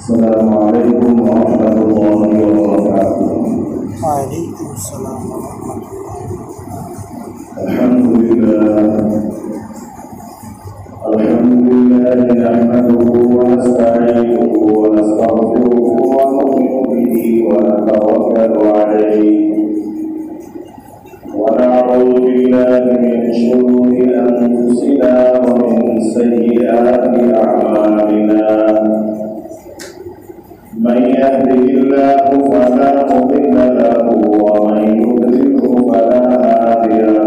السلام عليكم ورحمة الله وبركاته. وعليكم السلام ورحمة الله. الحمد لله نحمده ونستعينه ونستغفره ونؤمن به ونتوكل عليه ونعوذ بالله من شرور أنفسنا ومن سيئات أعمالنا. من يهده الله فلا مضل له ومن يضلله فلا هادي له.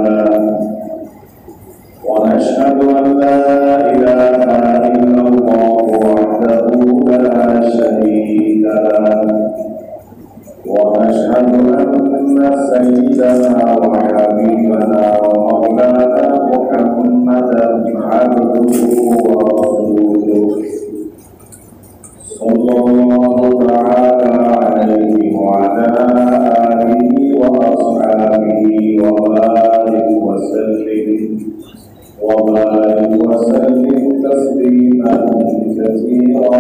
ونشهد أن لا إله إلا الله وحده لا شريك له. ونشهد أن سيدنا وحبيبنا ومولانا محمدا عبده ورسوله صلى الله تعالى عليه وعلى آله وأصحابه وبارك وسلم تسليما كثيرا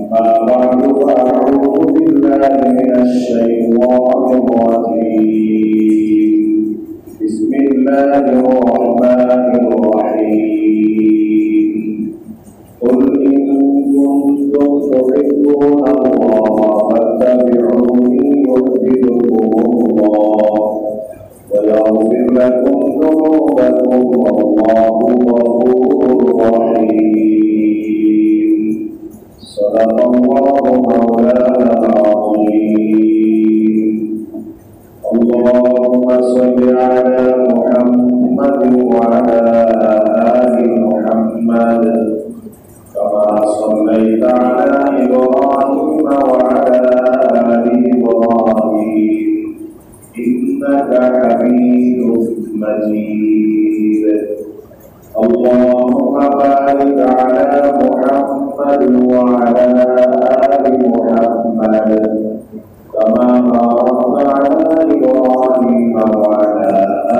أما بعد فأعوذ بالله من الشيطان الرجيم. بسم الله الرحمن الرحيم. قل إن كنتم تحبون الله فاتبعوني يحببكم الله ويغفر لكم ذنوبكم والله غفور رحيم. صدق الله مولانا العظيم. اللهم صل على محمد وعلى آل محمد كما صليت على إبراهيم وعلى آل إبراهيم إنك حميد مجيد. اللهم بارك على محمد وعلى آل محمد كما باركت على إبراهيم وعلى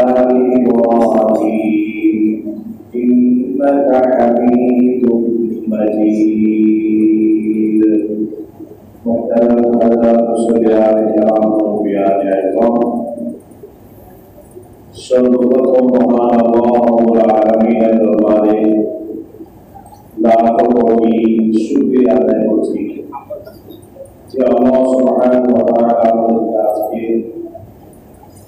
آل إبراهيم إنك حميد مجيد. محترم حضرات মুসলিয়ান کرام মুরব্বিয়ান ইকরাম, সর্বপ্রথম মহান আল্লাহ রাব্বুল আলামিনের দরবারে লাখ কোটি শুকরিয়া আদায় করছি যে আল্লাহ সুবহানাহু ওয়া তাআলা আমাদেরকে আজকে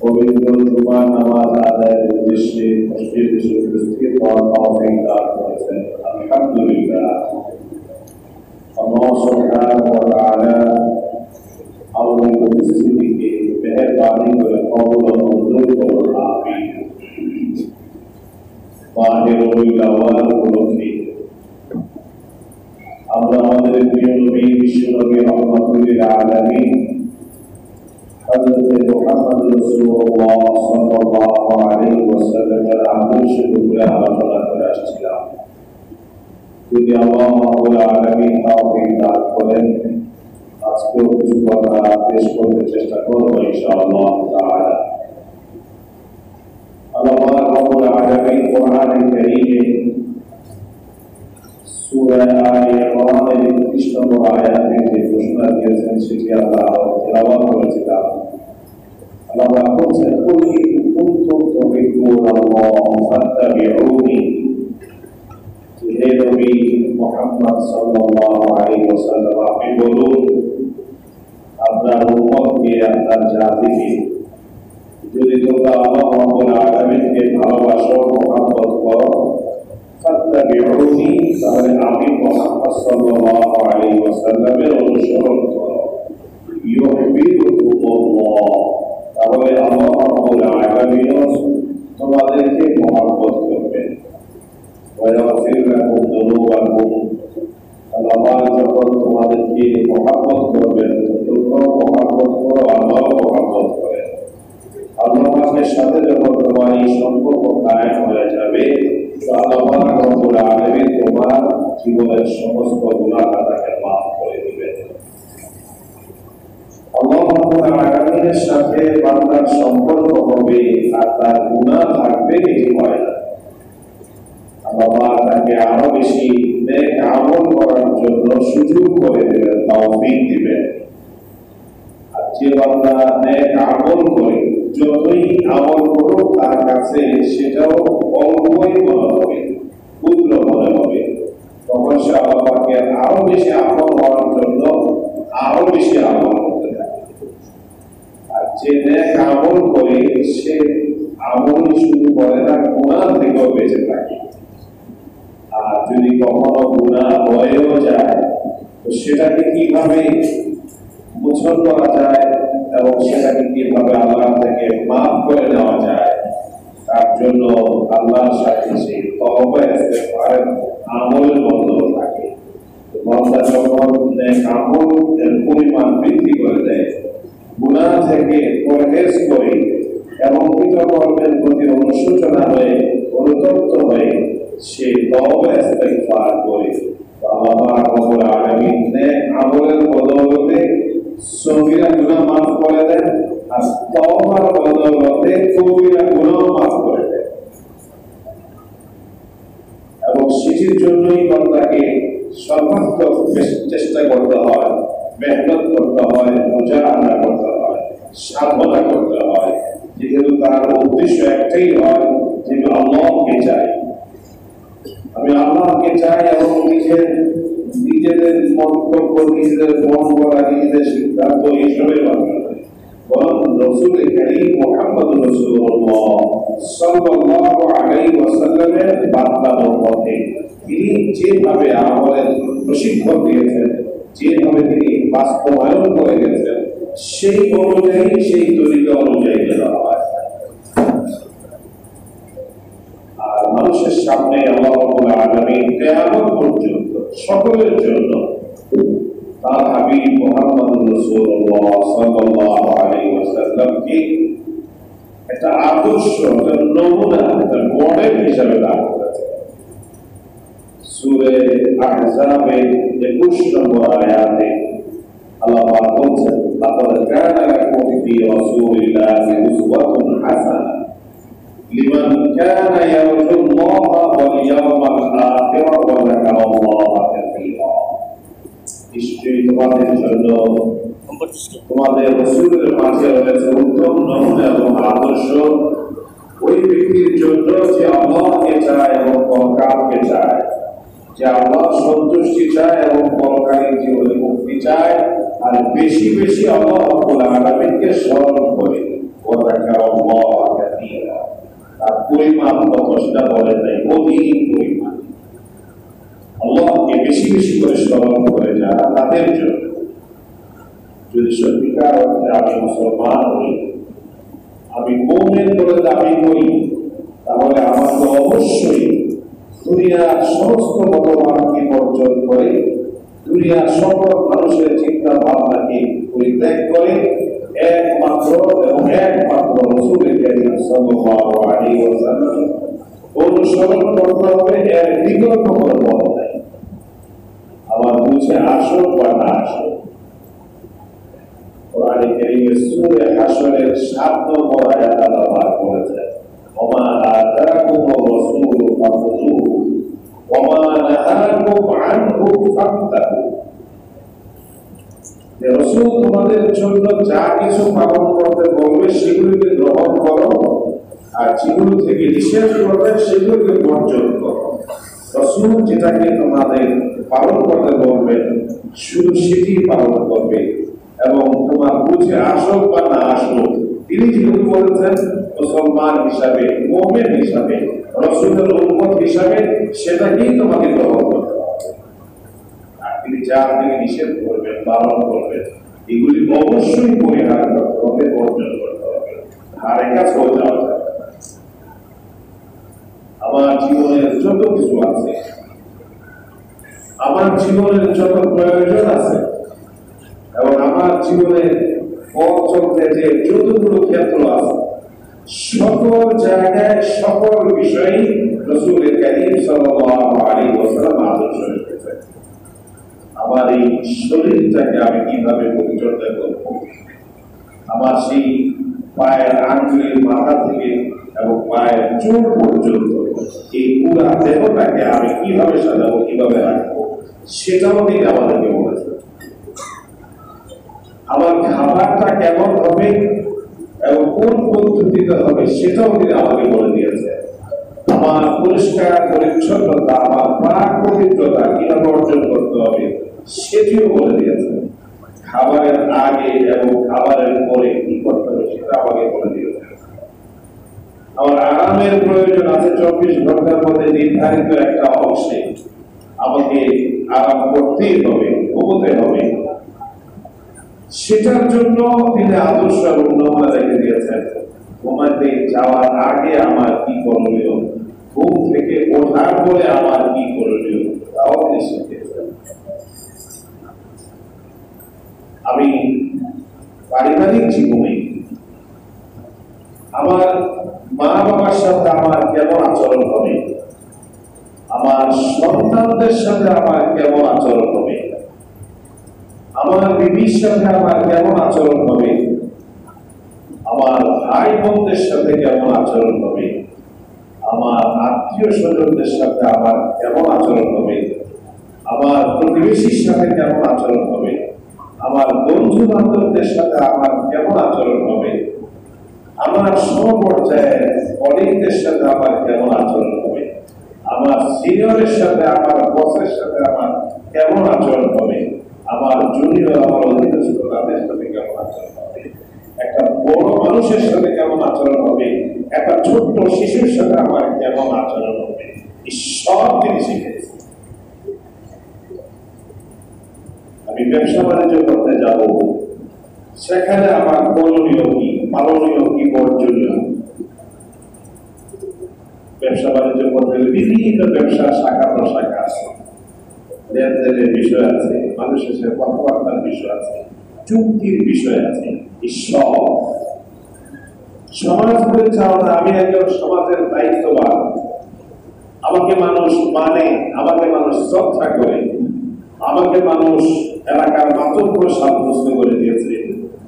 পবিত্র জুমার নামাজ আদায়ের উদ্দেশ্যে মসজিদে উপস্থিত হওয়ার তৌফিক দান করেছেন। আলহামদুলিল্লাহ। আল্লাহ সুবহানাহু ওয়া তাআলা আমাদের উপস্থিতিকে মেহেরবানি করে কবুল ও মঞ্জুর করুন। আমিন। মাহে রবিউল আউয়াল উপলক্ষে আমরা আমাদের প্রিয় নবী বিশ্বনবী রাহমাতুল লিল আলামিন হযরত মুহাম্মদ রাসূলুল্লাহ সাল্লাল্লাহু আলাইহি ওয়াসাল্লামের আদর্শের উপরে আলোচনা করে আসছিলাম। যদি আল্লাহ রাব্বুল আলামিন তৌফিক দান করেন আজকেও কিছু কথা পেশ করতে চেষ্টা করব ইনশাআল্লাহ তাআলা। আল্লাহ রাব্বুল আলামিন কোরআনুল কারীমে সূরা আলে ইমরানের ৩১ নম্বর আয়াতে যে ঘোষণা দিয়েছেন সেটি আমরা তেলাওয়াত করেছিলাম। আল্লাহ বলছেন, কুল ইন কুনতুম তুহিব্বুনাল্লাহ ফাত্তাবিউনি। হে নবী মুহাম্মদ সাল্লাল্লাহু আলাইহি ওয়াসাল্লাম, আপনি বলুন আপনার উম্মতকে, আপনার জাতিকে, যদি তোমরা আল্লাহ রাব্বুল আলামিনকে ভালোবাসো, মুহাব্বত করো, ফাত্তাবিউনি, তাহলে আমি মুহাম্মদ সাল্লাল্লাহু আলাইহি ওয়াসাল্লামের অনুসরণ করো। ইউহিব্বুকুমুল্লাহ, তাহলে আল্লাহ রাব্বুল আলামিন তোমাদেরকে মুহাব্বত করবেন। ওয়ায়াগফির লাকুম যুনুবাকুম, আল্লাহ যখন তোমাদেরকে মুহাব্বত করবেন তোমরা মুহাব্বত করো, আল্লাহ মুহাব্বত করেন। আল্লাহর সাথে যখন তোমার এই সম্পর্ক কায়েম হয়ে যাবে তো আল্লাহ রাব্বুল আলামিন তোমার জীবনের সমস্ত গুনাহ খাতাকে মাফ করে দিবেন। আল্লাহ রাব্বুল আলামিনের সাথে বান্দার সম্পর্ক হবে আর তার গুনাহ থাকবে, এটি হয় না। আল্লাহ তাকে আরো বেশি নেক আমল করার জন্য সুযোগ করে দেবেন, তৌফিক দিবেন। আর যে বান্দা নেক আমল করে যতই আমল করুক তার কাছে সেটাও অল্পই মনে হবে, ক্ষুদ্র মনে হবে, তখন সে আল্লাহ পাকের আরো বেশি আমল হওয়ার জন্য আরো বেশি আমল করতে থাকে। আর যে নেক আমল করে সে আমলই শুরু করে না, গুনাহ থেকেও বেঁচে থাকে। আর যদি কখনো গুনাহ হয়েও যায় তো সেটাকে কিভাবে মোচন করা যায় এবং সেটাকে কিভাবে আল্লাহ থেকে মাফ করে নেওয়া যায়, তার জন্য আল্লাহর সাথে সেই তওবা ইস্তেগফারের আমলের বন্ধন থাকে। বান্দা যখন নেক আমলের পরিমাণ বৃদ্ধি করে দেয়, গুনাহ থেকে পরহেজ করে এবং কৃতকর্মের প্রতি অনুশোচনা হয়ে অনুতপ্ত হয়ে সে তওবা ইস্তেগফার করে, আল্লাহ রাব্বুল আলামিন নেক আমলের বদৌলতে সগীরা গুনাহ মাফ করে দেন, আর তওবার বদৌলতে কবিরা গুনাহ মাফ করে দেন। এবং সেটির জন্যই বান্দাকে সর্বাত্মক চেষ্টা করতে হয়, মেহনত করতে হয়, মুজাহাদা করতে হয়, সাধনা করতে হয়, যেহেতু তার উদ্দেশ্য একটাই হয় যে আল্লাহকে চাই, আমি আল্লাহকে চাই। এবং নিজেদের মন্তব্য, নিজেদের মন করা, নিজেদের সিদ্ধান্ত এইসবের মাধ্যমে বরং রাসূল কারীম মুহাম্মদ রাসূলুল্লাহ সাল্লাল্লাহু আলাইহি ওয়াসাল্লামের বার্তার পথে তিনি যেভাবে আমলের প্রশিক্ষণ দিয়েছেন, যেভাবে তিনি বাস্তবায়ন করে গেছেন, সেই অনুযায়ী, সেই তরিকা অনুযায়ী চলা হয়। আর মানুষের সামনে আল্লাহ রাব্বুল আলামিন কিয়ামত পর্যন্ত সকলের জন্য তার হাবিব মুহাম্মদ রাসূলুল্লাহ সাল্লাল্লাহু আলাইহি ওয়াসাল্লামকে একটা আদর্শ, একটা নমুনা, একটা মডেল হিসেবে দান করেছেন। সূরা আহজাবের 21 নম্বর আয়াতে আল্লাহ পাক বলছেন, লাকাদ কানা লাকুম ফি রাসূলিল্লাহি উসওয়াতুন হাসানাহ লিমান কানা ইয়ারজুল্লাহা ওয়াল ইয়াওমাল আখির ওয়া যাকারাল্লাহা কাসীরা। নিশ্চয়ই তোমাদের জন্য তোমাদের রাসূলের মাঝে রয়েছে উত্তম নমুনা এবং আদর্শ ওই ব্যক্তির জন্য যে আল্লাহকে চায় এবং পরকালকে চায়, যে আল্লাহ সন্তুষ্টি চায় এবং পরকালীন জীবনে মুক্তি চায়, আর বেশি বেশি আল্লাহ রাব্বুল আলামিনকে স্মরণ করে। ওয়া যাকারাল্লাহা কাসীরা, তার পরিমাণ কত সেটা বলেন নাই, অধিক পরিমাণ। আল্লাহকে বেশি বেশি করে স্মরণ করে যারা, তাদের জন্য। যদি সত্যিকার অর্থে আমি মুসলমান হই, আমি মুমিন বলে দাবি করি, তাহলে আমাকে অবশ্যই দুনিয়ার সমস্ত মতবাদকে বর্জন করে, দুনিয়ার সকল মানুষের চিন্তা ভাবনাকে পরিত্যাগ করে একমাত্র এবং একমাত্র রাসূল কারীম সাল্লাল্লাহু আলাইহি ওয়াসাল্লাম অনুসরণ করতে হবে। এর বিকল্প কোনো পথ নাই। আমার বুঝে আসুক বা না আসুক, কোরআনে কারীমে সূরা হাশরের 7 নম্বর আয়াত আল্লাহ বলেছেন, ওমা আতাকুমুর রাসূলু ফাখুযুহু ওমা নাহাকুম আনহু ফান্তাহু। যে রাসূল তোমাদের জন্য যা কিছু পালন করতে বলবে সেগুলোকে গ্রহণ করো, আর যেগুলো থেকে নিষেধ করবে সেগুলোকে বর্জন করো। রাসূল যেটাকে তোমাদের পালন করতে বলবেন শুধু সেটি পালন করবে, এবং তোমার বুঝে আসুক বা না আসুক, তিনি যেহেতু বলেছেন মুসলমান হিসাবে, মুমিন হিসাবে, রাসূলের উম্মত হিসাবে সেটাকেই তোমাকে গ্রহণ করতে হবে। আর তিনি যা থেকে নিষেধ করবেন, পালন করবেন, এগুলি অবশ্যই পরিহার করতে হবে, বর্জন করতে হবে, ধারে কাছে হয়ে যাওয়া যাবে। আমার জীবনের যত কিছু আছে, আমার জীবনের যত প্রয়োজন আছে, এবং আমার জীবনে পথ চলতে যে যতগুলো ক্ষেত্র আছে, সকল জায়গায় সকল বিষয়ে রাসূল কারীম সাল্লাল্লাহু আলাইহি ওয়াসাল্লাম আদর্শ রেখেছেন। আমার এই শরীরটাকে আমি কিভাবে পরিচর্যা করব, আমার সেই পায়ের আঙ্গুলের মাথা থেকে এবং পায়ের চুল পর্যন্ত এই পুরা দেহটাকে আমি কিভাবে সাজাবো, কিভাবে রাখবো, সেটাও তিনি আমাদেরকে বলেছেন। আমার খাবারটা কেমন হবে এবং কোন পদ্ধতিতে হবে সেটাও তিনি আমাকে বলে দিয়েছেন। আমার পরিষ্কার পরিচ্ছন্নতা, আমার প্রাক পবিত্রতা কিভাবে অর্জন করতে হবে সেটিও বলে দিয়েছেন। খাবারের আগে এবং খাবারের পরে কি করতে হবে সেটা আমাকে বলে দিয়েছেন। আমার আরামের প্রয়োজন আছে 24 ঘন্টার মধ্যে নির্ধারিত একটা অংশে আমাকে আরাম করতেই হবে, ঘুমোতে হবে। সেটার জন্য তিনি আদর্শ এবং নমুনা রেখে দিয়েছেন। ঘুমাতে যাওয়ার আগে আমার কি করণীয়, ঘুম থেকে ওঠার পরে আমার কি করণীয়, তাও তিনি শিখিয়েছেন। আমি পারিবারিক জীবনে আমার মা বাবার সাথে আমার কেমন আচরণ হবে, আমার সন্তানদের সাথে আমার কেমন আচরণ হবে, আমার বিবির সাথে আমার কেমন আচরণ হবে, আমার ভাই বোনদের সাথে কেমন আচরণ হবে, আমার আত্মীয় স্বজনদের সাথে আমার কেমন আচরণ হবে, আমার প্রতিবেশীর সাথে কেমন আচরণ হবে, আমার বন্ধু বান্ধবদের সাথে আমার কেমন আচরণ হবে, আমার সমপর্যায়ের কলিগদের সাথে আমার কেমন আচরণ হবে, আমার সিনিয়রের সাথে আমার বসের সাথে আমার কেমন আচরণ হবে, আমার জুনিয়র আমার অধীনস্থ তাদের সাথে কেমন আচরণ হবে, একটা বড় মানুষের সাথে কেমন আচরণ হবে, একটা ছোট্ট শিশুর সাথে আমার কেমন আচরণ হবে, এই সব তিনি শিখেছেন। আমি ব্যবসা বাণিজ্য করতে যাব, সেখানে আমার করণীয় কি, পালনীয় কি, বর্জনীয়। ব্যবসা বাণিজ্য করতে বিভিন্ন ব্যবসার শাখা প্রশাখা আছে, লেনদেনের বিষয় আছে, মানুষের সাথে কথাবার্তার বিষয় আছে, চুক্তির বিষয় আছে। এই সব সমাজ পরিচালনা, আমি একজন সমাজের দায়িত্ববান, আমাকে মানুষ মানে, আমাকে মানুষ শ্রদ্ধা করে, আমাকে মানুষ এলাকার মাতব্বর সাব্যস্ত করে দিয়েছে,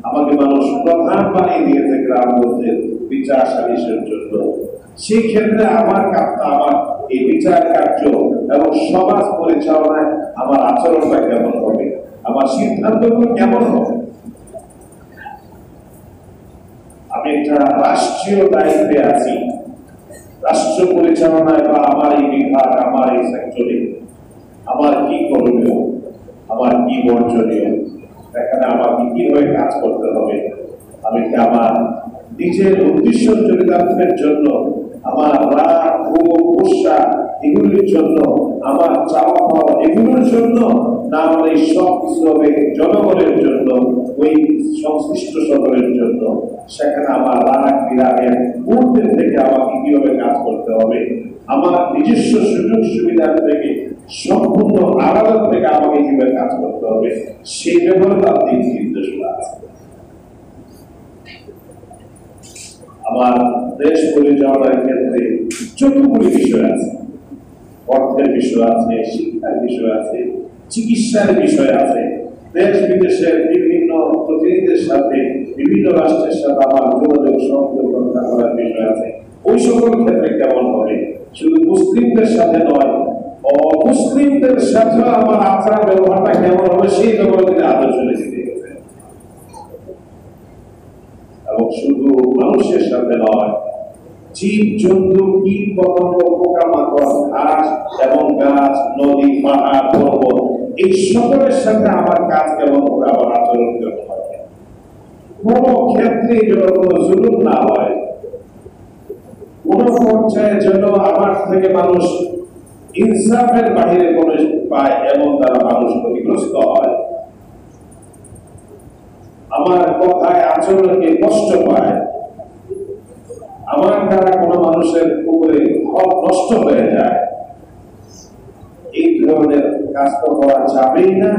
আমাকে মানুষ প্রধান বানিয়ে দিয়েছে গ্রামগঞ্জের বিচার সালিশের জন্য। সেই ক্ষেত্রে আমার এই বিচার কার্য এবং সমাজ পরিচালনায় আমার আচরণটা কেমন হবে, আমার সিদ্ধান্তগুলো কেমন হবে। আমি একটা রাষ্ট্রীয় দায়িত্বে আছি, রাষ্ট্র পরিচালনায় বা আমার এই বিভাগ, আমার এই সেক্টরে আমার কি করণীয়, আমার কি বর্জনীয়, এখানে আমাকে কিভাবে কাজ করতে হবে। আমি কি আমার নিজের উদ্দেশ্য চরিতার্থের জন্য, আমার রাগ, ক্ষোভ, গুসা এগুলির জন্য, আমার চাওয়া পাওয়া এগুলোর জন্য, না আমার এই সব কিছু হবে জনগণের জন্য, ওই সংশ্লিষ্ট সকলের জন্য। সেখানে আমার রাগ বিরাগের ঊর্ধ্বে থেকে আমাকে কিভাবে কাজ করতে হবে, আমার নিজস্ব সুযোগ সুবিধার থেকে সম্পূর্ণ আলাদা থেকে আমাকে কিভাবে কাজ করতে হবে, সেই ব্যাপারে তার দিক নির্দেশনা আছে। আমার দেশ পরিচালনার ক্ষেত্রে যতগুলি বিষয় আছে, অর্থের বিষয় আছে, শিক্ষার বিষয় আছে, চিকিৎসার বিষয় আছে, দেশ বিদেশের বিভিন্ন প্রতিনিধিদের সাথে, বিভিন্ন রাষ্ট্রের সাথে আমার যোগাযোগ সংযোগ রক্ষা করার বিষয় আছে। ওই সকল ক্ষেত্রে কেমন হবে, শুধু মুসলিমদের সাথে নয়, অমুসলিমদের সাথে আমার আচার ব্যবহারটা কেমন হবে, সেই ব্যাপারে তিনি আদর্শ লিখে দিয়েছেন। এবং শুধু মানুষের সাথে নয়, জীব জন্তু, কীট পতঙ্গ, পোকামাকড়, ঘাস এবং গাছ, নদী, পাহাড়, পর্বত, এই সকলের সাথে আমার কাজ কেমন হবে, আমার আচরণ কেমন হবে। কোন ক্ষেত্রে যেন কোনো জুলুম না হয়, কোন পর্যায়ে যেন আমার থেকে মানুষ ইনসাফের বাহিরে কোনো পায় এবং তারা মানুষ ক্ষতিগ্রস্ত হয়, আমার কথায় আচরণকে কষ্ট পায়, আমার দ্বারা কোনো মানুষের উপরে হক নষ্ট হয়ে যায়, এই ধরনের কাজ তো করা যাবেই না।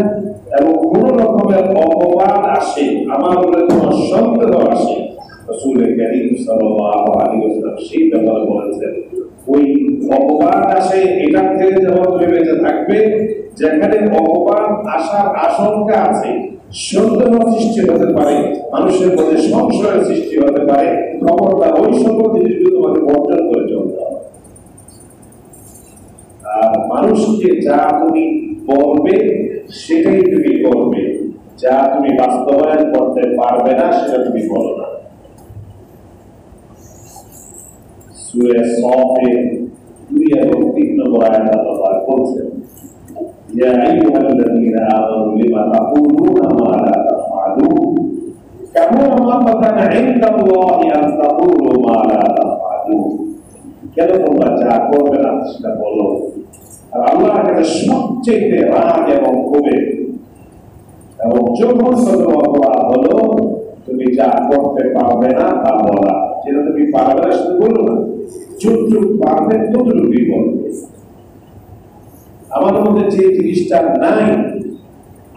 এবং কোন রকমের অপবাদ আসে, আমার উপরে কোনো সন্দেহ আসে, রাসূল কারীম সাল্লাল্লাহু আলাইহি ওয়াসাল্লাম সেই ব্যাপারে বলেছেন, ওই অপবাদ আসে এটার থেকে যেমন তুমি বেঁচে থাকবে, যেখানে অপবাদ আসার আশঙ্কা আছে, সন্দেহ সৃষ্টি হতে পারে, মানুষের মধ্যে সংশয়ের সৃষ্টি হতে পারে, খবরদার ওই সকল জিনিসগুলো তোমাকে বর্জন করে চলতে হবে। আর মানুষকে যা তুমি বলবে সেটাই তুমি করবে, যা তুমি বাস্তবায়ন করতে পারবে না সেটা তুমি বলো না। সূরা সাফের 2 এবং 3 নম্বর আয়াত আল্লাহ বলছেন, ইয়া আইয়ুহাল্লাযীনা আমানু লিমা তাকুলুনা মা লা তাফআলুন কাবুরা মাকাতান ইনদাল্লাহি আন তাকুলু মা লা তাফআলুন। কেন তোমরা যা করবে না সেটা বলো, আর আল্লাহর কাছে সবচেয়ে রাগ এবং ক্ষোভে এবং জঘন্যতম অপরাধ হলো তুমি যা করতে পারবে না তা বলা। যেটা তুমি পারবে না সেটা বলো না, যতটুকু পারবে ততটুকুই বলবে। আমার মধ্যে যে জিনিসটা নাই,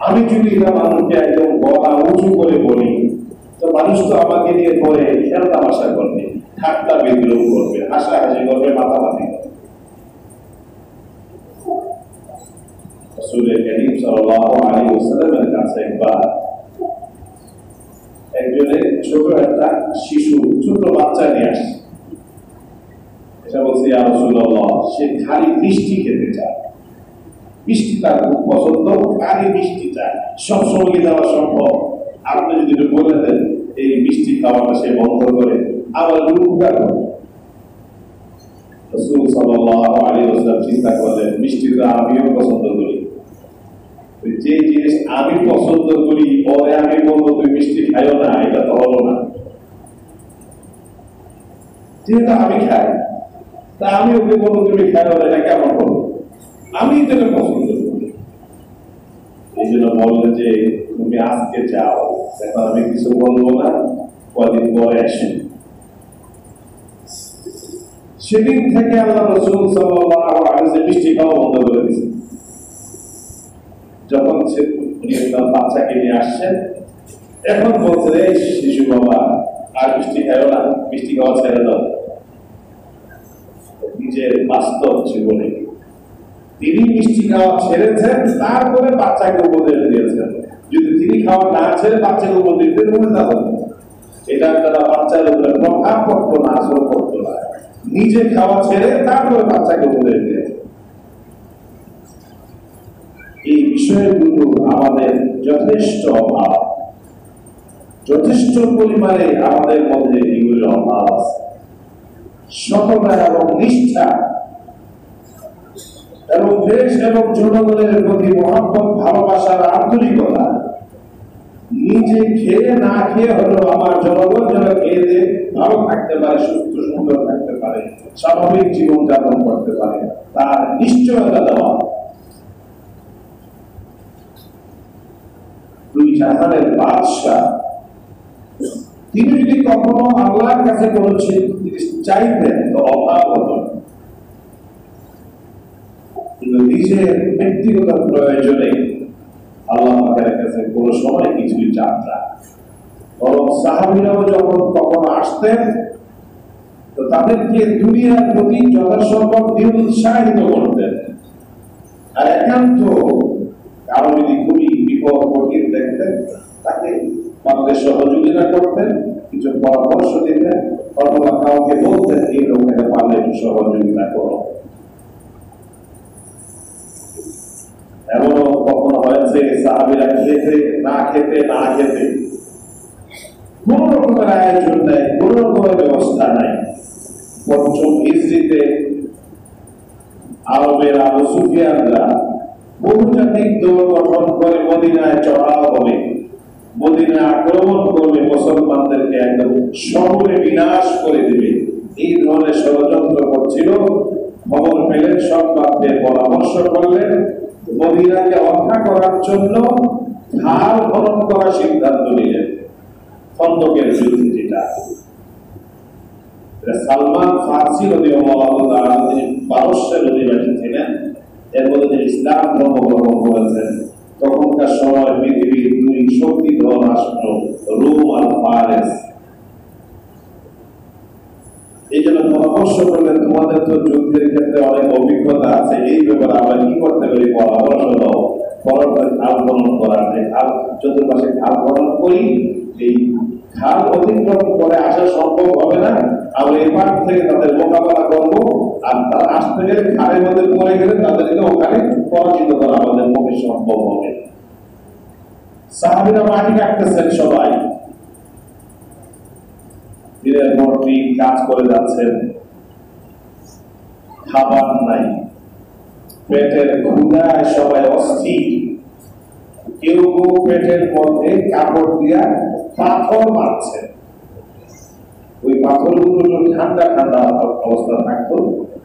আমি যদি এটা মানুষকে একদম গলা উঁচু করে বলি, তো মানুষ তো আমাকে নিয়ে পরে খেলা তামাশা করবে, ঠাট্টা বিদ্রোহ করবে, হাসাহাসি করবে, মাতামাতি করবে। রাসূল কারীম সাল্লাল্লাহু আলাইহি ওয়াসাল্লামের কাছে একবার একজনের ছোট একটা শিশু, ছোট বাচ্চা নিয়ে আসছে। এটা বলছে, ইয়া রাসূলুল্লাহ, সে খালি মিষ্টি খেতে চায়, মিষ্টি তার খুব পছন্দ, খালি মিষ্টি চায়, সবসময় কি দেওয়া সম্ভব? আপনি যদি বলে দেন এই মিষ্টি খাওয়াটা সে বন্ধ করে আবার উপকার করে। রাসূল সাল্লাল্লাহু আলাইহি ওয়াসাল্লাম চিন্তা করলেন, মিষ্টি তো আমিও পছন্দ করি, যে জিনিস আমি পছন্দ করি পরে আমি বলবো তুমি মিষ্টি খাইও না, এটা তো হলো না। যেহেতু আমি খাই, তা আমি ওকে বলবো তুমি খাইও না, এটা কেমন বলবো? আমি যেটা পছন্দ করি। এই জন্য বললে যে তুমি আজকে যাও, এখন আমি কিছু বলবো না, কদিন পরে আসেন। সেদিন থেকে আল্লাহ রাসূল সাল্লাল্লাহু আলাইহি ওয়াসাল্লাম মিষ্টি খাওয়া বন্ধ করে দিয়েছেন। যখন উনি তার বাচ্চাকে নিয়ে আসছেন, এখন বলছে, এই শিশু বাবা আর মিষ্টি খাইও না, মিষ্টি খাওয়া ছেড়ে দাও। নিজের বাস্তব জীবনে তিনি মিষ্টি খাওয়া ছেড়েছেন, তারপরে বাচ্চাকে উপদেশ দিয়েছেন। যদি তিনি খাওয়া না ছেড়ে বাচ্চাকে উপদেশ দিতেন, তাহলে এটা তারা বাচ্চার উপরে প্রভাব পড়তো না, আসর পড়তো না। নিজে খাওয়া ছেড়ে তারপরে বাচ্চাকে উপদেশ দিয়েছেন। এই বিষয়গুলো আমাদের যথেষ্ট অভাব, যথেষ্ট পরিমাণে আমাদের মধ্যে এগুলোর অভাব আছে। সততা এবং নিষ্ঠা এবং দেশ এবং জনগণের প্রতি মহব্বত, ভালোবাসার আন্তরিকতা, নিজে খেয়ে না খেয়ে হলো আমার জনগণ যেন খেয়ে দিয়ে ভালো থাকতে পারে, সুস্থ সুন্দর থাকতে পারে, স্বাভাবিক জীবন যাপন করতে পারে, তার নিশ্চয়তা দেওয়া। দুই জাহানের বাদশাহ তিনি যদি কখনো আল্লাহর কাছে কোনো জিনিস চাইতেন তো অভাব হতো না, কিন্তু নিজের ব্যক্তিগত প্রয়োজনে আল্লাহর কাছে কোনো সময় কিছুই চান। বরং সাহাবীরাও যখন কখনো আসতেন তো তাদেরকে দুনিয়ার প্রতি যথাসম্ভব নিরুৎসাহিত করতেন, আর একান্ত কারো যদি খুবই বিপদ কঠিন দেখতেন তাকে আমাদের সহযোগিতা করতেন, কিছু পরামর্শ দিতেন, অথবা কাউকে বলতেন এই লোকেরা পারলে একটু সহযোগিতা করো। এমনও কখনো হয়েছে সাহাবীরা খেতে না খেতে কোন রকমের আয়োজন নাই, কোন রকমের ব্যবস্থা নাই। পঞ্চম হিজরিতে আরবের আবু সুফিয়ানরা বহুজাতিক দল গঠন করে মদিনায় চড়াও হবে, মদিনায় আক্রমণ করবে, মুসলমানদেরকে একদম শহরে বিনাশ করে দেবে, এই ধরনের ষড়যন্ত্র করছিল। খবর পেলেন, সংবাদ পেয়ে পরামর্শ করলেন, মদিনাকে রক্ষা করার জন্য ঢাল খনন করার সিদ্ধান্ত নিলেন। খন্দকের যুদ্ধে যেটা সালমান ফারসি রাদিয়াল্লাহু তাআলা, তিনি পারস্যের অধিবাসী ছিলেন, এর মধ্যে তিনি ইসলাম ধর্ম গ্রহণ করেছেন। তখনকার সময় পৃথিবীর দুই শক্তিধর রাষ্ট্র রোম আর ফারেস। এই জন্য পরামর্শ করলেন, তোমাদের তো যুদ্ধের ক্ষেত্রে অনেক অভিজ্ঞতা আছে, এই ব্যাপারে আমরা কি করতে পারি পরামর্শ দাও। খাল খনন করার যে খাল, চতুর্পাশে খাল খনন করি, এই খাল অতিক্রম করে আসা সম্ভব হবে না, আমরা এই পার থেকে তাদের মোকাবেলা করবো, আর তারা আসতে গেলে খালের মধ্যে পড়ে গেলে তাদেরকে ওখানে পরাজিত করা আমাদের পক্ষে সম্ভব হবে। সাহাবীরা মাটি কাটতেছেন, সবাই দিনের পর দিন কাজ করে যাচ্ছেন, খাবার নাই, পেটের ক্ষুধায় সবাই অস্থির। কেউ কেউ পেটের মধ্যে কাপড় দিয়া পাথর মারছে, ওই পাথরগুলো ঠান্ডা ঠান্ডা অবস্থা থাকতো,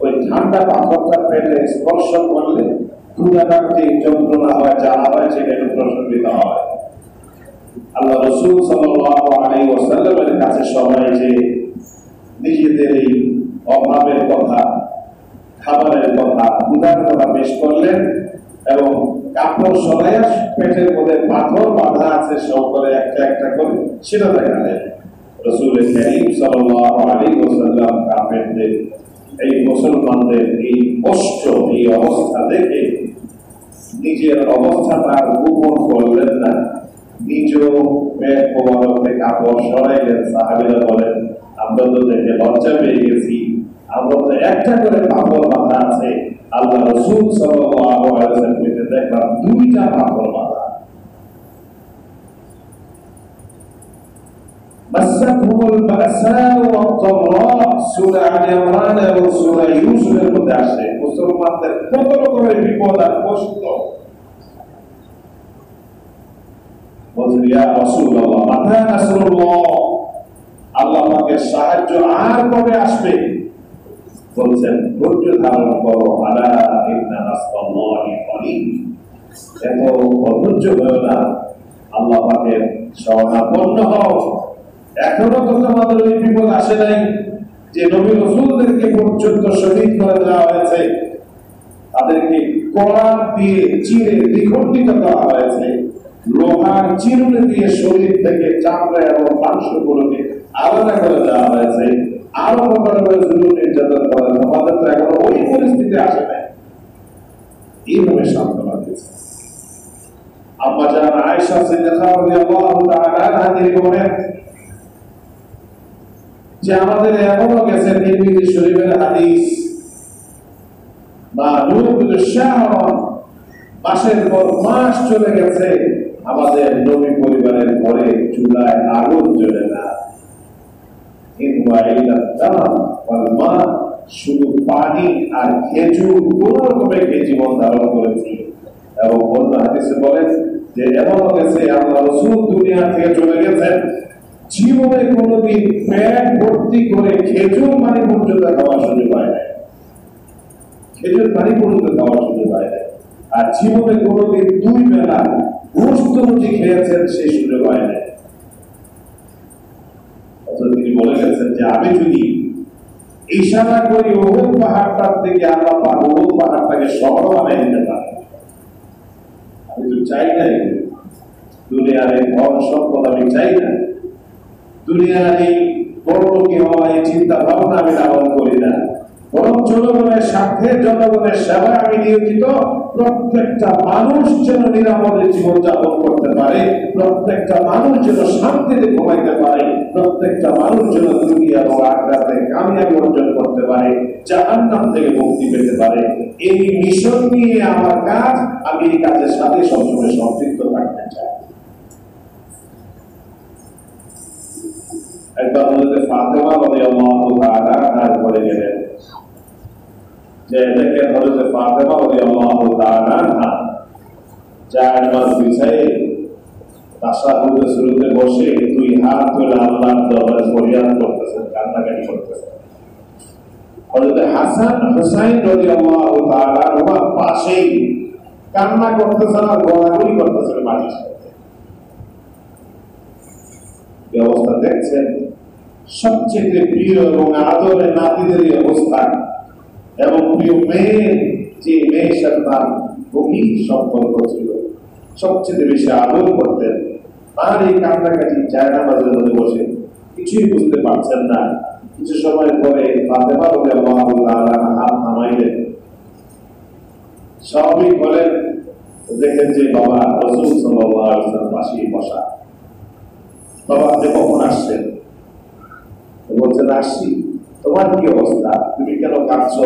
ওই ঠান্ডা পাথরটা পেটে স্পর্শ করলে ক্ষুধাটার যে যন্ত্রণা হয়, জ্বালা হয়, সেটা প্রশমিত হয়। আল্লাহ রাসূল সাল্লাল্লাহু আলাইহি ওয়াসাল্লামের কাছে সবাই যে নিজেদের এই অভাবের কথা, খাবারের কথা, ক্ষুধার কথা পেশ করলেন এবং কাপড় সরাইয়া পেটের মধ্যে পাথর বাঁধা আছে সব করে একটা একটা করে সেটা দেখালেন। রাসূল কারীম সাল্লাল্লাহু আলাইহি ওয়াসাল্লাম কাফেরদের, এই মুসলমানদের এই কষ্ট, এই অবস্থা দেখে নিজের অবস্থাটা গোপন করলেন না, নিজেও পেট মোবারকে কাপড় সরাইলেন। সাহাবীরা বলেন, আমরা তো দেখে লজ্জা পেয়ে গেছি, আমরা তো একটা করে পাথর বাঁধা আছে, আল্লাহ রাসূল সাল্লাল্লাহু আলাইহি ওয়াসাল্লাম দেখলাম দুইটা পাথর বাঁধা। মাসাকুমুল বাসা ওয়া দাররা, সূরা আলে ইমরান এবং সূরা ইউসুফের মধ্যে আসে মুসলমানদের কত রকমের বিপদ আর কষ্ট। বলছেন, ইয়া রাসূলুল্লাহ, মাতা নাসরুল্লাহ, আল্লাহ পাকের সাহায্য আর কবে আসবে? বলছেন, ধৈর্য ধারণ করো, আলা ইন্না নাসরাল্লাহি করিব, এত অধৈর্য হও না, আল্লাহ পাকের শরণাপন্ন হও। এখনো তো তোমাদের ওই বিপদ আসে নাই যে নবী রাসূলদেরকে পর্যন্ত শহীদ করে দেওয়া হয়েছে, তাদেরকে কোরআন দিয়ে চিরে দ্বিখণ্ডিত করা হয়েছে, লোহার চিরুনি দিয়ে শরীর থেকে চামড়া এবং মাংসগুলোকে আলাদা করে দেওয়া হয়েছে, আরো প্রকারের জুলুম নির্যাতন করা হয়েছে। আমাদের তো এখন ওই পরিস্থিতি আসে নাই। এইভাবে সান্ত্বনা দিয়েছে। আম্মা জান আয়েশা সিদ্দিকা রাদিয়াল্লাহু তাআলা আনহা বলেন যে আমাদের এমনও গেছে তিরমিজি শরীফের হাদিস, মাসের পর মাস চলে গেছে, আমাদের নবী পরিবারের ঘরে চুলায় আগুন জ্বলে না, শুধু পানি আর খেজুর কোন রকমে জীবন ধারণ করেছি। এবং অন্য হাদিসে বলেন যে এমন গেছে আল্লাহ রাসূল দুনিয়া থেকে চলে গেছেন, জীবনে কোনোদিন পেট ভর্তি করে খেজুর পানি পর্যন্ত খাওয়ার সুযোগ হয় না, খেজুর পানি পর্যন্ত খাওয়ার সুযোগ হয় না। আর জীবনে কোনোদিন দুই বেলা গোশত রুটি খেয়েছেন, সেই সুযোগ হয় না। তিনি বলে গেছেন যে আমি যদি ইশারা করি ওহুদ পাহাড়টার দিকে, আল্লাহ পাক ওহুদ পাহাড়টাকে শহর বানিয়ে দিতে পারে। আমি তো চাই না দুনিয়ার এই ধন সম্পদ, আমি চাই না দুনিয়ার এই বড় লোকী হওয়া, এই চিন্তা ভাবনা আমি লালন করি না, বরং জনগণের স্বার্থে, জনগণের সেবায় আমি নিয়োজিত। প্রত্যেকটা মানুষ যেন নিরাপদে জীবনযাপন করতে পারে, প্রত্যেকটা মানুষ যেন শান্তিতে ঘুমাইতে পারে, প্রত্যেকটা মানুষ যেন দুনিয়া এবং আখিরাতে কামিয়াবি অর্জন করতে পারে, জাহান্নাম থেকে মুক্তি পেতে পারে, এই মিশন নিয়ে আমার কাজ, আমি এই কাজের সাথে সবসময় সম্পৃক্ত থাকতে চাই। একবার হযরত ফাতেমা রাদিয়াল্লাহু তাআলা তার ঘরে গেলেন, যে দেখেন হযরত ফাতেমা রাদিয়াল্লাহু তাআলা জায়নামাজ বিছায়ে তাশাহুদের শুরুতে বসে দুই হাত তুলে আল্লাহর দরবারে ফরিয়াদ করতেছেন, কান্নাকাটি করতেছেন। হযরত হাসান হুসাইন রাদিয়াল্লাহু তাআলা ওনার পাশেই কান্না করতেছেন আর গলাগলি করতেছেন মাটির সাথে। এই অবস্থা দেখছেন, সবচেয়ে প্রিয় এবং আদরের নাতিদের অবস্থা, এবং প্রিয় মেয়ে, যে মেয়ের সাথে তার গভীর সম্পর্ক ছিল, সবচেয়ে বেশি আদর করতেন, আর এই কান্নাকাটি জায়নামাজের মধ্যে বসে কিছুই বুঝতে পারছেন না। কিছু সময় পরে ফাতেমা রাদিয়াল্লাহু তাআলা হাত নামাইলেন, স্বাভাবিক বলেন, দেখেন যে বাবা রাসূল সাল্লাল্লাহু আলাইহি ওয়াসাল্লাম পাশেই বসা। বাবা আপনি কখন আসছেন? বলছেন আসছি। তোমার কি অবস্থা, তুমি কেন কাঁদছো?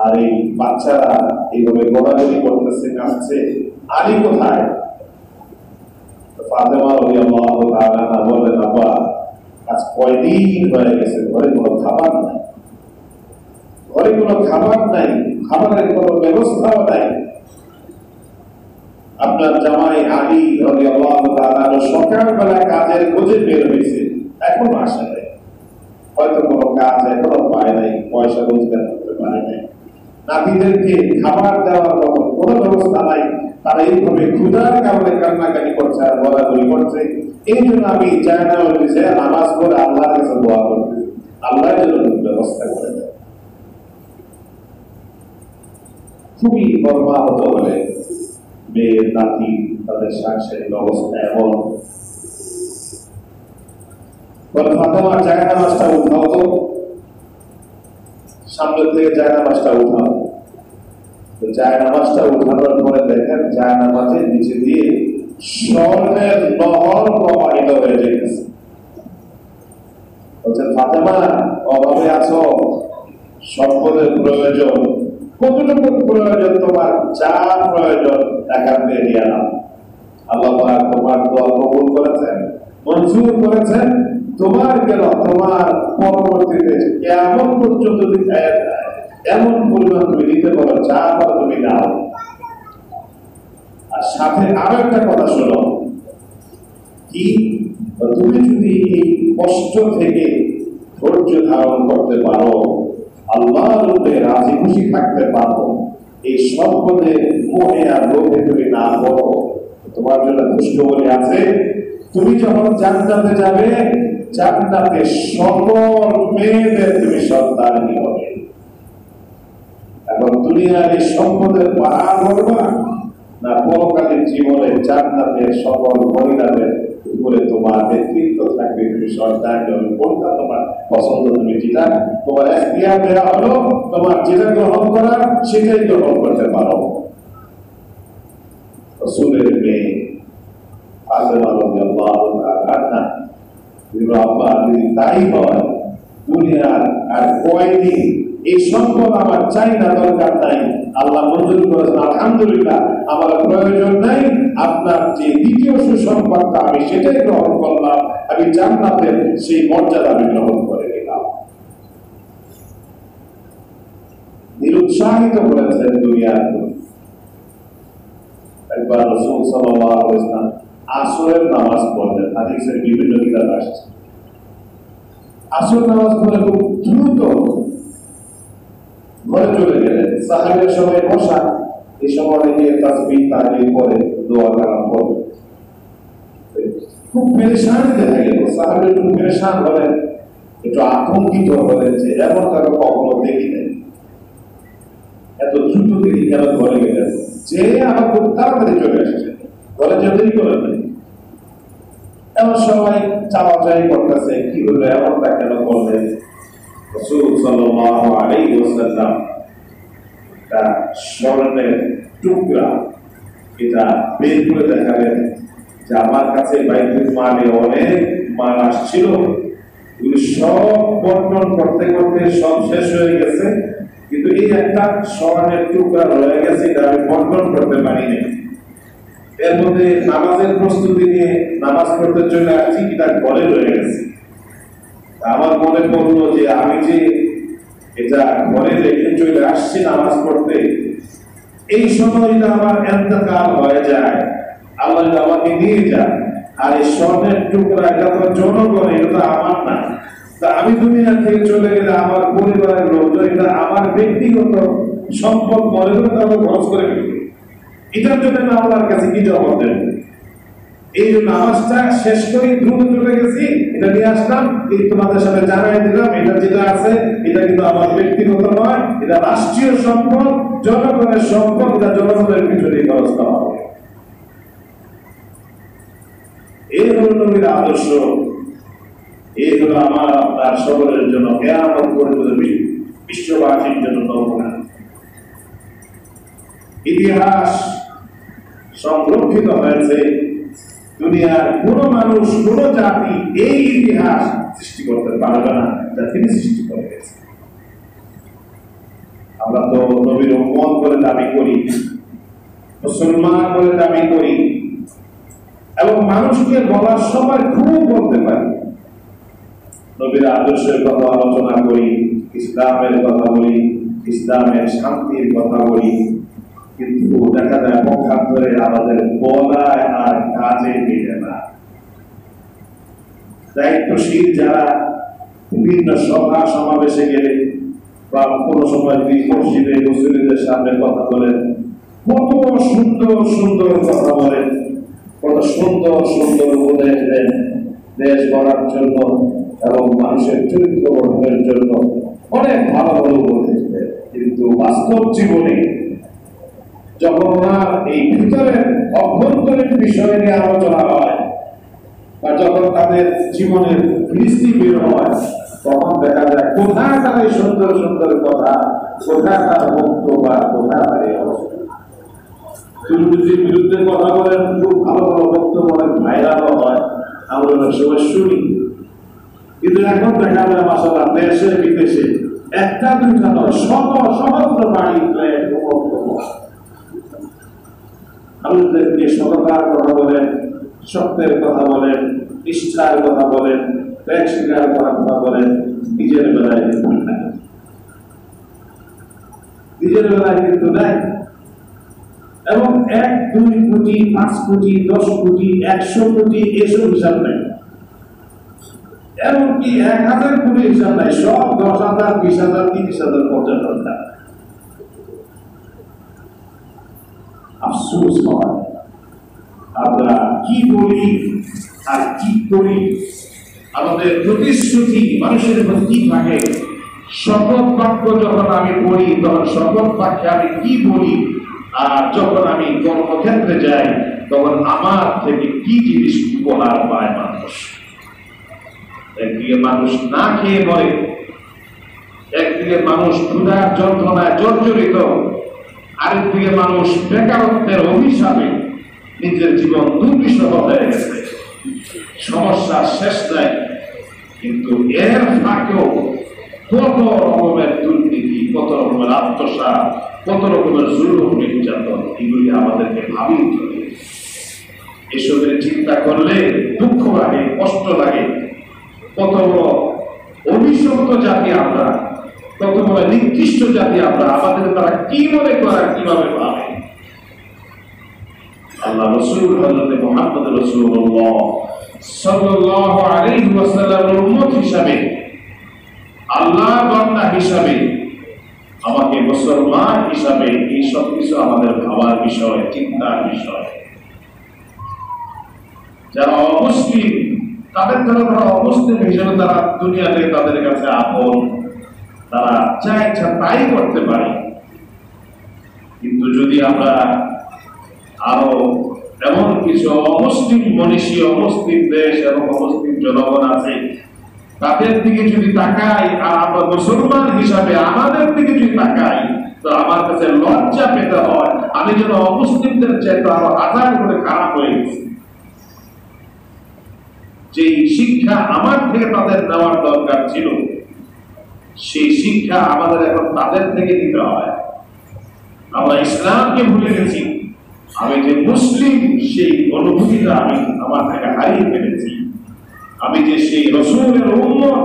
আর এই বাচ্চারা এইভাবে গোড়াগড়ি করতেছে, কাঁদছে, আলী কোথায়? ফাতেমা রাদিয়াল্লাহু তাআলা বললেন, বাবা আজ কয়দিন হয়ে গেছে ঘরে কোনো খাবার নাই, ঘরে কোনো খাবার নাই, খাবারের কোনো ব্যবস্থাও নাই। আপনার জামাই আলী রাদিয়াল্লাহু তাআলা সকালবেলা কাজের খোঁজে বের হয়েছে, এখনো আসে নাই। হয়তো কোনো কাজ এখনো পায় নাই, পয়সা রোজগার করতে পারে নাই। নাতিদেরকে খাবার দেওয়ার মতো কোনো ব্যবস্থা নাই। তারা এইভাবে ক্ষুধার কারণে কান্নাকাটি করছে আর বলাবলি করছে। এই জন্য আমি নামাজ পড়ে আল্লাহর কাছে দোয়া করতে, আল্লাহ যেন ব্যবস্থা করে দেয়। খুবই মর্মাহত হলে মেয়ের নাতি তাদের সাংসারিক অবস্থা এমন। ফাতেমা জায়নামাজটা উঠাও তো, সামনে থেকে জায়নামাজটা উঠাও। জায়নামাজটা উঠানোর পরে দেখেন জায়নামাজের নিচে দিয়ে স্বর্ণের নহর প্রবাহিত হয়ে যেতেছে। বলছেন ফাতেমা অভাবে আছো, সম্পদের প্রয়োজন, কতটুকু প্রয়োজন তোমার, যা প্রয়োজন এখান থেকে নিয়ে নাও। আল্লাহ পাক তোমার দোয়া কবুল করেছেন, মঞ্জুর করেছেন। তোমার কেন, তোমার পরবর্তীতে কেমন পর্যন্ত এমন পরিমাণ তুমি নিতে পারো, যা পারো তুমি নাও। আর সাথে আরো একটা কথা শোনো, কি তুমি যদি এই কষ্ট থেকে ধৈর্য ধারণ করতে পারো, আল্লাহর রূপে রাজি খুশি থাকতে পারো, এই সম্পদের মোহে আর লোভে তুমি না করো, তোমার জন্য খুশখবরি আছে। তুমি যখন জান্নাতে যাবে, জান্নাতে সকল মেয়েদের তুমি সন্তানই হবে। এখন দুনিয়ার এই সম্পদের পাহাড় করবা না পরকালীন জীবনে জান্নাতের সকল মহিলাদের উপরে তোমার নেতৃত্ব থাকবে, তুমি সন্তান হবে। কোনটা তোমার পছন্দ, তুমি যেটা তোমার এখতিয়ার দেওয়া হলো, তোমার যেটা গ্রহণ করা সেটাই গ্রহণ করতে পারো। রাসূলের মেয়ে ফাতেমা রাদিয়াল্লাহু তাআলা আল্লাহ যদি তাই হয়, দুনিয়ার আর কয়দিন এই সম্পদ আমার চাই না, দরকার নাই, আল্লাহ মঞ্জুর করেছেন, আলহামদুলিল্লাহ, আমার প্রয়োজন নাই। আপনার যে দ্বিতীয় সুসংবাদটা আমি সেটাই গ্রহণ করলাম, আমি জান্নাতের সেই মর্যাদা আমি গ্রহণ করে নিলাম। নিরুৎসাহিত করেছেন দুনিয়ার। একবার রাসূল সাল্লাল্লাহু আলাইহি ওয়াসাল্লাম আসরের নামাজ পড়লেন, হাদিসের বিভিন্ন কিতাব আসছে। আসর নামাজ পড়ে খুব দ্রুত ঘরে চলে গেলেন। সাহাবীরা সবাই বসা, এই সময় গিয়ে তাসবিহ তাহলিল করে দোয়া কালাম করে খুব পেরেশান দেখা গেল। সাহাবীরা একটু পেরেশান হলেন, একটু আতঙ্কিত হলেন যে এমন কারো কখনো দেখি নাই, এত দ্রুত তিনি কেন ঘরে গেলেন। যে আমার খুব তাড়াতাড়ি চলে এসেছে, ঘরে যেতেই করেন নাই। এমন সবাই চাওয়াচাই করতেছে, কি হলো, এমনটা কেন করলেন? রাসূল সাল্লাল্লাহু আলাইহি ওয়াসাল্লাম একটা স্বর্ণের টুকরা এটা বের করে দেখালেন যে আমার কাছে বাইতুল মালে অনেক মাল আসছিল, এগুলো সব বন্টন করতে করতে সব শেষ হয়ে গেছে, কিন্তু এই একটা স্বর্ণের টুকরা রয়ে গেছে, এটা আমি বন্টন করতে পারিনি। এর মধ্যে নামাজের প্রস্তুতি নিয়ে নামাজ পড়তে চলে আসছি, এটা ঘরে রয়ে গেছে। আমার মনে পড়লো যে আমি যে এটা ঘরে রেখে চলে আসছি নামাজ পড়তে, এই সময় আমার ইন্তেকাল হয়ে যায়, আল্লাহ আমাকে নিয়ে যায়, আর এই স্বর্ণের টুকরা এটা তো জনগণ, এটা তো আমার না। তা আমি দুনিয়া থেকে চলে গেলে আমার পরিবারের লোকজন এটা আমার ব্যক্তিগত সম্পদ মনে করে তারা খরচ করে ফেলবে। এটার জন্য আমি আল্লাহর কাছে কি জবাব দেব? এই জন্য নামাজটা শেষ করে দ্রুত চলে গেছি, এটা নিয়ে আসলাম, এই তোমাদের সাথে জানাই দিলাম, এটা যেটা আছে এটা কিন্তু আমার ব্যক্তিগত নয়, এটা রাষ্ট্রীয় সম্পদ, জনগণের সম্পদ, এটা জনগণের পিছনে খরচ করা হবে। এই হল নবীর আদর্শ, এই হলো আমার আপনার সকলের জন্য কিয়ামত পর্যন্ত বিশ্ববাসীর জন্য নমুনা। ইতিহাস সংরক্ষিত হয়েছে দুনিয়ার কোন মানুষ কোন জাতি এই ইতিহাস সৃষ্টি করতে পারবে না যা তিনি সৃষ্টি করে গেছেন। আমরা তো নবীর উম্মত বলে দাবি করি, মুসলমান বলে দাবি করি, এবং মানুষকে বলার সময় খুব বলতে পারি, নবীর আদর্শের কথা আলোচনা করি, ইসলামের কথা বলি, ইসলামের শান্তির কথা বলি, কিন্তু দেখা যায় পক্ষান্তরে আমাদের বলায় আর কাজে মিলে না। দায়িত্বশীল যারা বিভিন্ন সভা সমাবেশে গেলে বা কোনো সময় মসজিদে মুসলিমদের সামনে কথা বলেন, কত সুন্দর সুন্দর কথা বলেন, কত সুন্দর সুন্দর উপদেশ দেন দেশ গড়ার জন্য এবং মানুষের চরিত্র গঠনের জন্য, অনেক ভালো ভালো উপদেশ দেন। কিন্তু বাস্তব জীবনে যখন ওনার এই ভিতরের অভ্যন্তরীণ বিষয় নিয়ে আলোচনা হয় বা যখন তাদের জীবনের দৃষ্টি বের হয়, তখন দেখা যায় কোথায় তার এই সুন্দর সুন্দর কথা, কোথায় তার বক্তব্য, কোথায় তার এই অবস্থা। দুর্নীতির বিরুদ্ধে কথা বলেন, খুব ভালো ভালো বক্তব্য অনেক ভাইরালও হয়, আমরা অনেক সময় শুনি। কিন্তু এখন দেখা যায় মাসাল্লাহ দেশে বিদেশে একটা দুইটা নয়, সহস্র বাড়ি বক্তব্য। আমাদেরকে সততার কথা বলেন, সত্যের কথা বলেন, নিষ্ঠার কথা বলেন, ত্যাগ স্বীকার করার কথা বলেন, নিজের বেলায় কিন্তু নাই। নিজের বেলায় কিন্তু নাই। এবং 1, 2 কোটি, 5 কোটি, 10 কোটি, 100 কোটি এসব হিসাব নাই, এমনকি 1000 কোটি হিসাব নাই, সব 10,000, 20,000, 30,000, 50,000। আফসোস হয় আমরা কি বলি আর কি করি, আমাদের প্রতিশ্রুতি মানুষের উপর কি থাকে। শপথ বাক্য যখন আমি পড়ি তখন শপথ বাক্যে আমি কি বলি, আর যখন আমি কর্মক্ষেত্রে যাই তখন আমার থেকে কি জিনিস উপহার পায় মানুষ। একদিকে মানুষ না খেয়ে মরে, একদিকে মানুষ ক্ষুধার যন্ত্রণায় জর্জরিত, আরেকদিকে মানুষ বেকারত্বের অভিশাপে নিজের জীবন দুর্বিষহ হয়ে গেছে, সমস্যা শেষ নাই। কিন্তু এর ফাঁকেও কত রকমের দুর্নীতি, কত রকমের আত্মসাৎ, কত রকমের জুলুম নির্যাতন, এগুলি আমাদেরকে ভাবিয়ে তোলে। এসবের চিন্তা করলে দুঃখ লাগে, কষ্ট লাগে। কত বড় অভিশপ্ত জাতি আমরা, কত বড় নিকৃষ্ট জাতি আমরা, আমাদের তারা কি মনে করার কিভাবে ভাবে। আল্লাহ রাসূল হযরত মুহাম্মদ রাসূলুল্লাহ সাল্লাল্লাহু আলাইহি ওয়াসাল্লামের উম্মত হিসাবে, আল্লাহর বান্দা হিসাবে, আমাকে মুসলমান হিসাবে এই সব কিছু আমাদের ভাবার বিষয়, চিন্তার বিষয়। যারা অমুসলিম তাদের দ্বারা তারা অমুসলিম হিসেবে তারা দুনিয়াতে তাদের কাছে আপন, তারা যা ইচ্ছা তাই করতে পারে। কিন্তু যদি আমরা আরো এমন কিছু অমুসলিম মনীষী, অমুসলিম দেশ এবং অমুসলিম জনগণ আছে, তাদের দিকে যদি তাকাই আর আমরা মুসলমান হিসাবে আমাদের দিকে যদি তাকাই, তো আমার কাছে লজ্জা পেতে হয় আমি যেন অমুসলিমদের চাইতে আরো 1000 গুণে খারাপ হয়ে গেছি। যে শিক্ষা আমার থেকে তাদের নেওয়ার দরকার ছিল, সেই শিক্ষা আমাদের এখন তাদের থেকে দিতে হয়। আমরা ইসলামকে ভুলে গেছি, আমি যে মুসলিম সেই অনুভূতিটা আমি আমার থেকে হারিয়ে ফেলেছি। আমি যে সেই রাসূলের উম্মত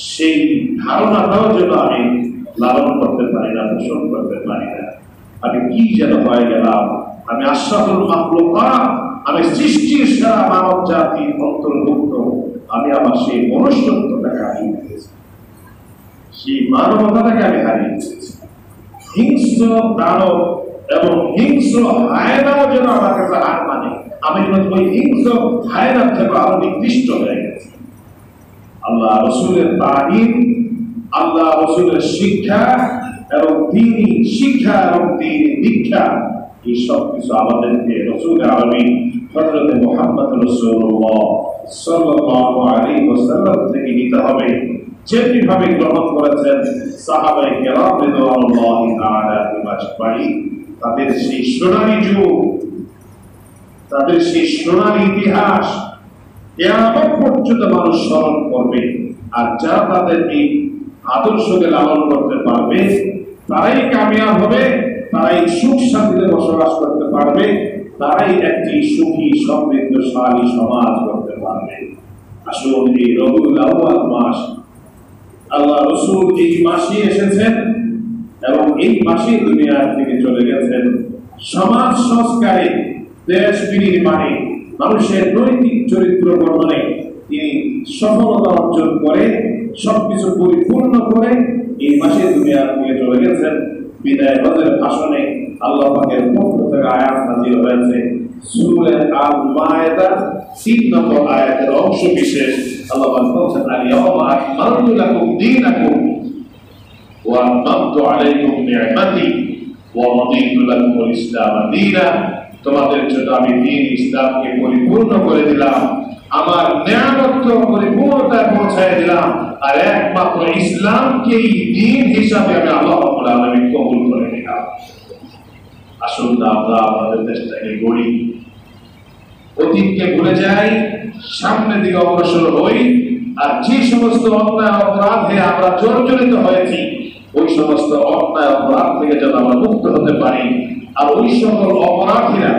সেই ধারণাটাও যেন আমি লালন করতে পারি না, পোষণ করতে পারি না। আমি কি যেন হয়ে গেলাম, আমি আশরাফুল মাখলুকাত, আমি সৃষ্টির সেরা মানব জাতির অন্তর্ভুক্ত, আমি আমার সেই মনুষ্যত্বটাকে হারিয়ে ফেলেছি, সেই মানবতাটাকে আমি হারিয়ে ফেলেছি। হিংস্র দানব এবং হিংস্র হায়নাও যেন আমার কাছে হার মানে, আমি যেন ওই হিংস্র হায়নার থেকে আরো নিকৃষ্ট হয়ে গেছি। আল্লাহ রাসূলের তালিম, আল্লাহ রাসূলের শিক্ষা এবং দ্বীনি শিক্ষা এবং দ্বীনি দীক্ষা, এই সব কিছু আমাদেরকে রাসূল আরবি হযরত মুহাম্মদ রাসূলুল্লাহ সাল্লাল্লাহু আলাইহি ওয়াসাল্লাম থেকে নিতে হবে, যেভাবে গ্রহণ করেছেন সাহাবায়ে কেরাম রাদিয়াল্লাহু তাআলা আনহুম। তাদের সেই সোনালী যুগ তাদের সেই সোনার ইতিহাস কিয়ামত পর্যন্ত মানুষ স্মরণ করবে। আর যারা তাদের এই আদর্শকে লালন করতে পারবে তারাই কামিয়াব হবে, তারাই সুখ শান্তিতে বসবাস করতে পারবে, তারাই একটি সুখী সমৃদ্ধশালী সমাজ করতে পারবে। আসুন এই রবিউল আউয়াল মাস, আল্লাহ রাসূল এই মাসে এসেছেন এবং এই মাসে দুনিয়া থেকে চলে গেছেন। সমাজ সংস্কারে, দেশ বিনির্মাণে, মানুষের নৈতিক চরিত্র গঠনে তিনি সফলতা অর্জন করে সবকিছু পরিপূর্ণ করে এই মাসে দুনিয়া থেকে চলে গেছেন। বিদায় হজের ভাষণে আল্লাহ পাকের পক্ষ থেকে আয়াত নাযিল হয়েছে। সূরা আল মায়েদা ৩ নম্বর আয়াতের অংশ বিশেষ আল্লাহ পাক বলেছেন, আল-ইয়াওমা আকমালতু লাকুম দীনাকুম ওয়া আতমামতু আলাইকুম নি'মাতি ওয়া রাদিতু লাকুমুল ইসলাম দীনা। তোমাদের জন্য আমি দ্বীন ইসলামকে পরিপূর্ণ করে দিলাম, আমার নিয়ামত পরিপূর্ণতায় পৌঁছায় দিলাম, আর একমাত্র ইসলামকেই দ্বীন হিসাবে আমি আল্লাহ রাব্বুল আলামিন কবুল করে নিলাম। আসুন আমরা আমাদের দেশটাকে গড়ি, অতীতকে ভুলে যাই, সামনের দিকে অগ্রসর হই, আর যে সমস্ত অন্যায় অপরাধে আমরা জর্জরিত হয়েছি ওই সমস্ত অন্যায় অপরাধ থেকে যেন আমরা মুক্ত হতে পারি। আর ওই সকল অপরাধীরা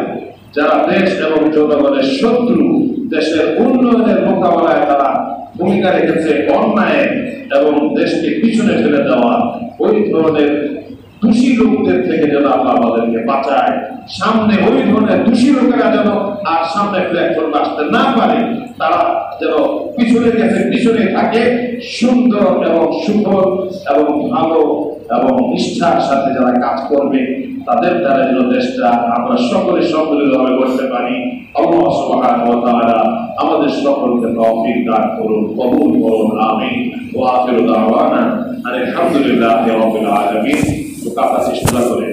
যারা দেশ এবং জনগণের শত্রু, দেশের উন্নয়নের মোকাবেলায় তারা ভূমিকা রেখেছে অন্যায় এবং দেশকে পিছনে ফেলে দেওয়া, ওই ধরনের দোষী লোকদের থেকে যেন আল্লাহ আমাদেরকে বাঁচায়। সামনে ওই ধরনের দোষী লোকেরা যেন আর সামনে প্ল্যাটফর্মে আসতে না পারে, তারা যেন পিছনে গেছে পিছনে থাকে। সুন্দর এবং সুফল এবং ভালো এবং নিষ্ঠার সাথে যারা কাজ করবে তাদের দ্বারা যেন দেশটা আমরা সকলে সম্মিলিতভাবে করতে পারি। আল্লাহ সুবহানাহু ওয়া তাআলা আমাদের সকলকে তৌফিক দান করুন, কবুল করুন, আমিন। ওয়া আখিরু দাওয়ানা আলহামদুলিল্লাহি রাব্বিল আলামিন। তো কাছে চেষ্টা করে